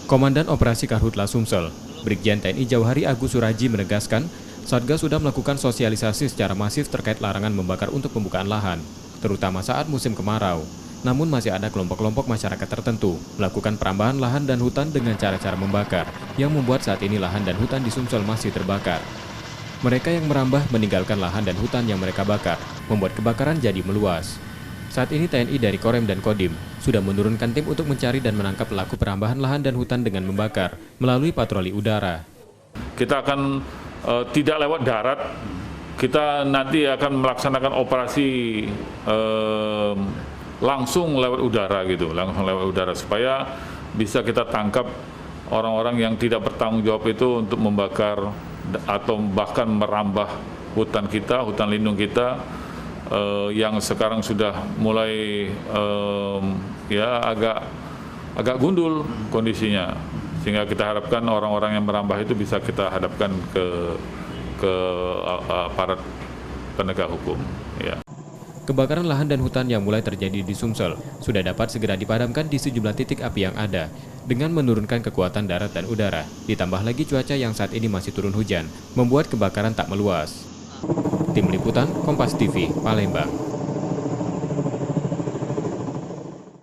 Komandan Operasi Karhutla Sumsel, Brigjen TNI Jauhari Agus Suraji menegaskan, Satgas sudah melakukan sosialisasi secara masif terkait larangan membakar untuk pembukaan lahan, terutama saat musim kemarau. Namun masih ada kelompok-kelompok masyarakat tertentu melakukan perambahan lahan dan hutan dengan cara-cara membakar, yang membuat saat ini lahan dan hutan di Sumsel masih terbakar. Mereka yang merambah meninggalkan lahan dan hutan yang mereka bakar, membuat kebakaran jadi meluas. Saat ini TNI dari Korem dan Kodim sudah menurunkan tim untuk mencari dan menangkap pelaku perambahan lahan dan hutan dengan membakar melalui patroli udara. Kita akan tidak lewat darat, kita nanti akan melaksanakan operasi langsung lewat udara gitu, langsung lewat udara supaya bisa kita tangkap orang-orang yang tidak bertanggung jawab itu untuk membakar atau bahkan merambah hutan kita, hutan lindung kita. Yang sekarang sudah mulai ya agak gundul kondisinya, sehingga kita harapkan orang-orang yang merambah itu bisa kita hadapkan ke aparat penegak hukum. Ya. Kebakaran lahan dan hutan yang mulai terjadi di Sumsel sudah dapat segera dipadamkan di sejumlah titik api yang ada dengan menurunkan kekuatan darat dan udara, ditambah lagi cuaca yang saat ini masih turun hujan, membuat kebakaran tak meluas. Tim Liputan Kompas TV, Palembang.